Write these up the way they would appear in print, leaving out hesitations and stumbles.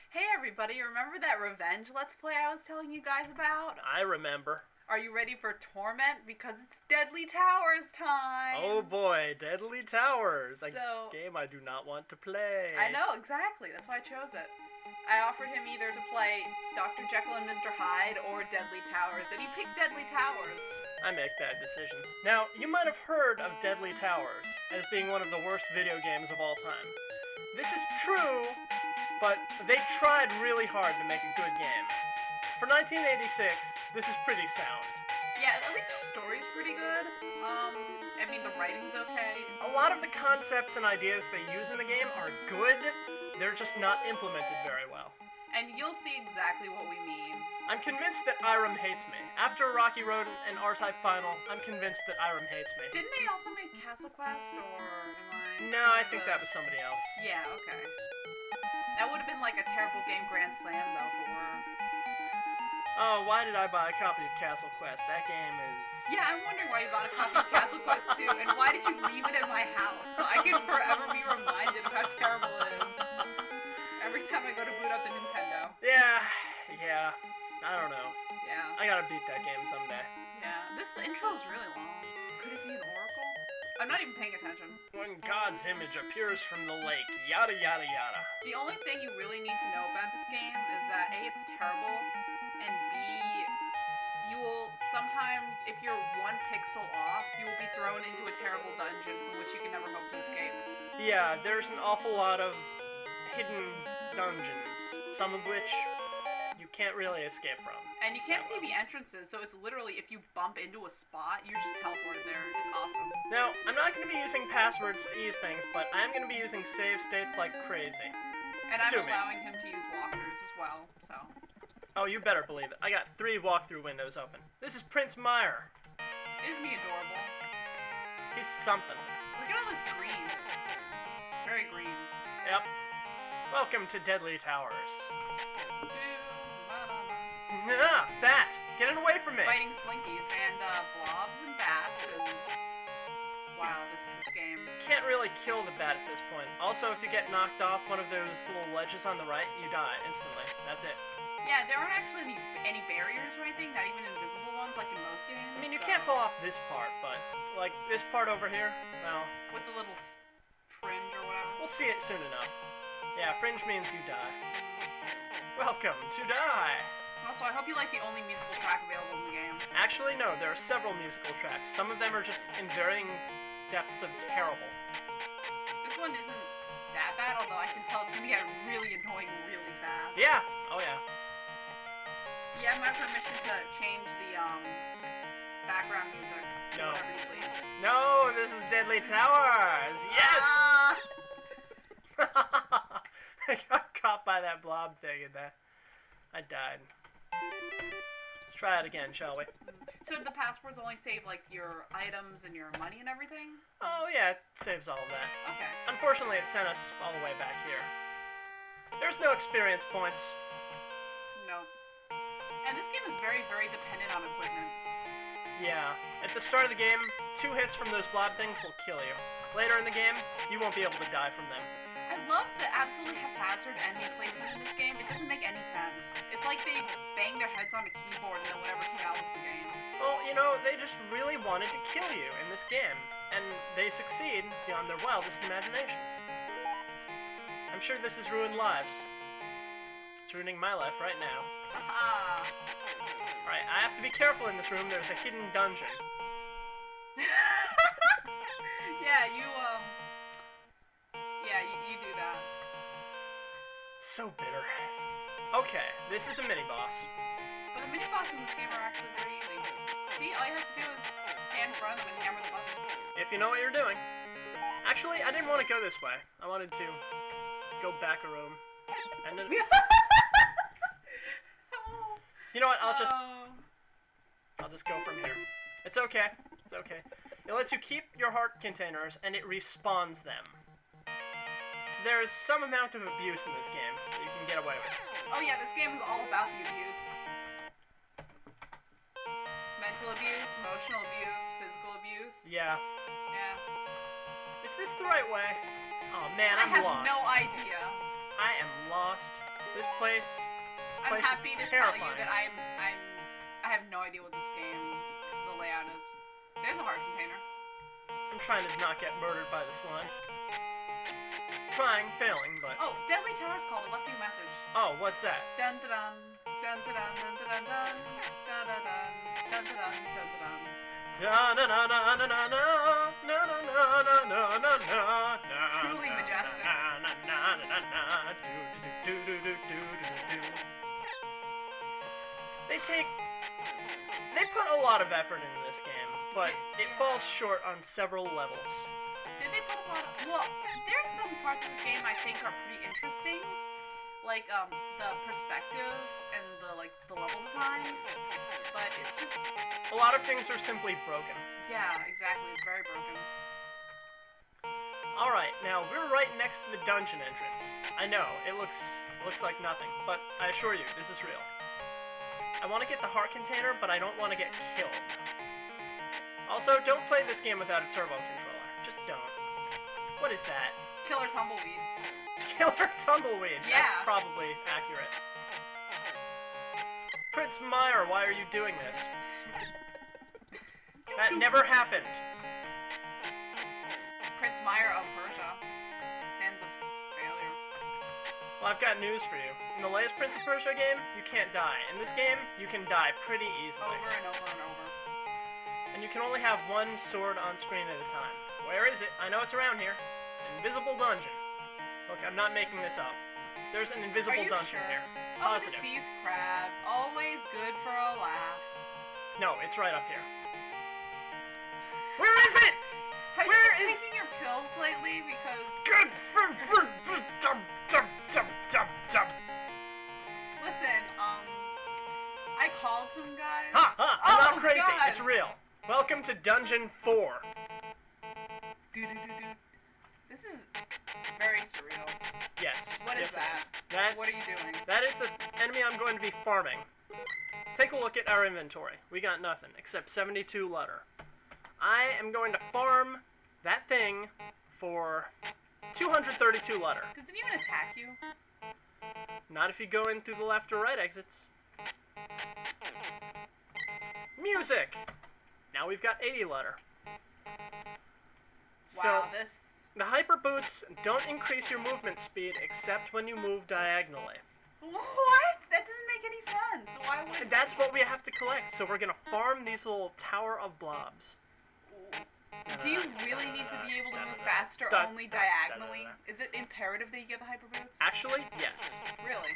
Hey everybody, remember that revenge Let's Play I was telling you guys about? I remember. Are you ready for Torment? Because it's Deadly Towers time! Oh boy, Deadly Towers! A game I do not want to play. I know, exactly. That's why I chose it. I offered him either to play Dr. Jekyll and Mr. Hyde or Deadly Towers, and he picked Deadly Towers. I make bad decisions. Now, you might have heard of Deadly Towers as being one of the worst video games of all time. This is true, but they tried really hard to make a good game. For 1986, this is pretty sound. Yeah, at least the story's pretty good. I mean, the writing's okay. A lot of the concepts and ideas they use in the game are good, they're just not implemented very well. And you'll see exactly what we mean. I'm convinced that Irem hates me. After Rocky Road and R-Type Final, I'm convinced that Irem hates me. Didn't they also make Castle Quest, or am I... No, I think that was somebody else. Yeah, okay. That would have been like a terrible game Grand Slam, though, for... Oh, why did I buy a copy of Castle Quest? That game is... Yeah, I'm wondering why you bought a copy of Castle Quest 2, and why did you leave it at my house? So I can forever be reminded of how terrible it is. Every time I go to boot up the Nintendo. Yeah. I don't know. Yeah. I gotta beat that game someday. Yeah, the intro is really long. Could it be an oracle? I'm not even paying attention. When God's image appears from the lake, yada yada yada. The only thing you really need to know about this game is that A, it's terrible, and B, you will sometimes, if you're one pixel off, you will be thrown into a terrible dungeon from which you can never hope to escape. Yeah, there's an awful lot of hidden dungeons, some of which you can't really escape from. And you can't see the entrances, so it's literally, if you bump into a spot, you're just teleported there. It's awesome. Now, I'm not going to be using passwords to ease things, but I am going to be using save states like crazy. And I'm allowing him to use walkthroughs as well, so... Oh, you better believe it. I got 3 walkthrough windows open. This is Prince Meyer. Isn't he adorable? He's something. Look at all this green. It's very green. Yep. Welcome to Deadly Towers. Bat! Get it away from me! Fighting slinkies and blobs and bats and... Wow, this game. Can't really kill the bat at this point. Also, if you get knocked off one of those little ledges on the right, you die instantly. That's it. Yeah, there aren't actually any barriers or anything, not even invisible ones like in most games. I mean, you can't fall off this part, but, like, this part over here, well... With the little fringe or whatever? We'll see it soon enough. Yeah, fringe means you die. Welcome to die! Also, I hope you like the only musical track available in the game. Actually, no, there are several musical tracks. Some of them are just in varying depths of terrible. This one isn't that bad, although I can tell it's going to get really annoying really fast. Yeah! Oh, yeah. Yeah, I have permission to change the, background music. No. Whatever you please. No, this is Deadly Towers! Yes! I got caught by that blob thing and I died. Let's try it again, shall we? So the passwords only save, like, your items and your money and everything? Oh, yeah, it saves all of that. Okay. Unfortunately, it sent us all the way back here. There's no experience points. No. And this game is very, very dependent on equipment. Yeah. At the start of the game, 2 hits from those blob things will kill you. Later in the game, you won't be able to die from them. I love the absolutely haphazard enemy placement in this game. It doesn't make any sense. It's like they bang their heads on a keyboard and then whatever came out was the game. Well, you know, they just really wanted to kill you in this game. And they succeed beyond their wildest imaginations. I'm sure this has ruined lives. It's ruining my life right now. Haha. Alright, I have to be careful in this room. There's a hidden dungeon. Yeah, you do that. So bitter. Okay, this is a mini-boss. But the mini-boss in this game are actually very easy. See, all you have to do is stand in front of them and hammer the button. If you know what you're doing. Actually, I didn't want to go this way. I wanted to go back a room. And then... You know what, I'll just go from here. It's okay. It's okay. It lets you keep your heart containers, and it respawns them. So there is some amount of abuse in this game that you can get away with. Oh yeah, this game is all about the abuse. Mental abuse, emotional abuse, physical abuse. Yeah. Yeah. Is this the right way? Oh man, I'm lost. I have no idea. I am lost. This place I'm happy is to tell terrifying. you that I have no idea what this game, the layout is. There's a heart container. I'm trying to not get murdered by the slime. Trying, failing, but... Oh, Deadly Tower's called. It left you a message. Oh, what's that? Dun dun dun. Dun dun dun dun dun dun dun dun dun dun dun dun dun dun. Truly majestic. They put a lot of effort into this game, but it falls short on several levels. Did they put a lot of... Well, there's some parts of this game I think are pretty interesting. Like, the perspective and the level design. But it's just... A lot of things are simply broken. Yeah, exactly. It's very broken. Alright, now we're right next to the dungeon entrance. I know, it looks like nothing, but I assure you, this is real. I want to get the heart container, but I don't want to get killed. Also, don't play this game without a turbo controller. Just don't. What is that? Killer Tumbleweed. Killer Tumbleweed! Yeah. That's probably accurate. Prince Meyer, why are you doing this? That never happened. Prince Meyer of Persia. Sands of failure. Well, I've got news for you. In the latest Prince of Persia game, you can't die. In this game, you can die pretty easily. Over and over and over. And you can only have one sword on screen at a time. Where is it? I know it's around here. Invisible dungeon. Look, I'm not making this up. There's an invisible dungeon here. Positive. Oh, DeceasedCrab. Always good for a laugh. No, it's right up here. Where is it? Have you been taking your pills lately? Because... Listen, I called some guys. I'm not crazy. God. It's real. Welcome to Dungeon 4. This is very surreal. Yes. What is yes, that? What are you doing? That is the enemy I'm going to be farming. Take a look at our inventory. We got nothing except 72 letter. I am going to farm that thing for 232 letter. Does it even attack you? Not if you go in through the left or right exits. Music! Now we've got 80 letter. Wow, So, the hyper boots don't increase your movement speed except when you move diagonally. What? That doesn't make any sense. Why would... That's what we have to collect, so we're gonna farm these little tower of blobs. Do you really need to be able to move faster only diagonally? Is it imperative that you get the hyper boots? Actually, yes. Really?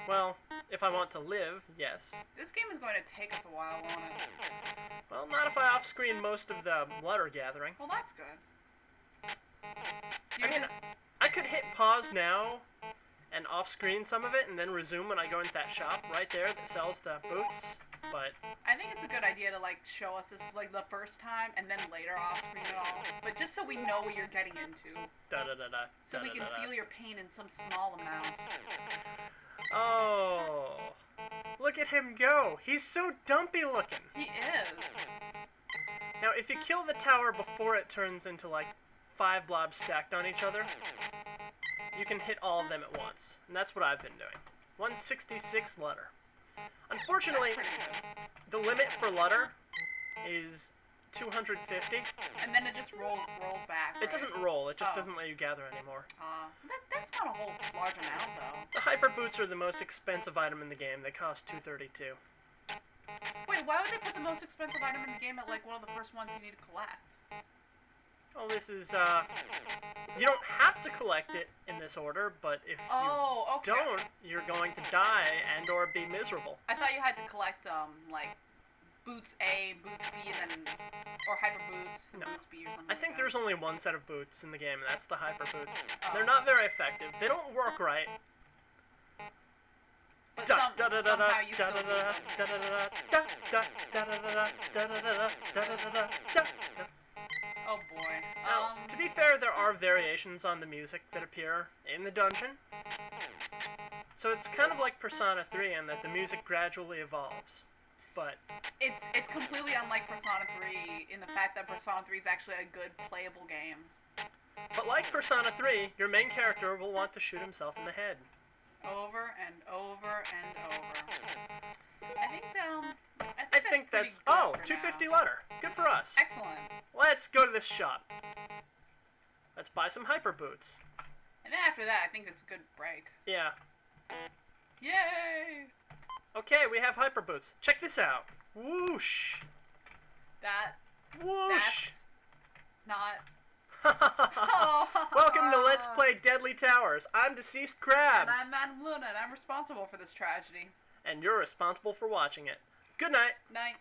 Well, if I want to live, yes. This game is going to take us a while, won't it? Well, not if I off-screen most of the letter gathering. Well, that's good. I mean, I could hit pause now and off-screen some of it and then resume when I go into that shop right there that sells the boots, but... I think it's a good idea to, show us this, the first time and then later off-screen it all. But just so we know what you're getting into. So we can feel your pain in some small amount. Oh... Look at him go! He's so dumpy looking! He is! Now, if you kill the tower before it turns into, 5 blobs stacked on each other, you can hit all of them at once. And that's what I've been doing. 166 letter. Unfortunately, the limit for letter is 250. And then it just rolls back, right? It doesn't roll, it just doesn't let you gather anymore. That's not a whole large amount, though. The hyper boots are the most expensive item in the game. They cost 232. Wait, why would they put the most expensive item in the game at, one of the first ones you need to collect? Oh, this is, you don't have to collect it in this order, but if you don't, you're going to die and or be miserable. I thought you had to collect, boots A, boots B, and then, or hyper boots, and boots B or something. I think there's only one set of boots in the game, and that's the hyper boots. They're not very effective. They don't work right. But somehow you still Oh boy. Now, to be fair, there are variations on the music that appear in the dungeon. So it's kind of like Persona 3 in that the music gradually evolves. But it's completely unlike Persona 3 in the fact that Persona 3 is actually a good playable game. But like Persona 3, your main character will want to shoot himself in the head. Over and pretty that's... good Oh, for 250 now. letter. Good for us. Excellent. Let's go to this shop. Let's buy some hyper boots. And then after that, I think it's a good break. Yeah. Yay! Okay, we have hyper boots. Check this out. Whoosh. Whoosh. That's not... Welcome to Let's Play Deadly Towers. I'm DeceasedCrab. And I'm Madam Luna, and I'm responsible for this tragedy. And you're responsible for watching it. Good night. Night.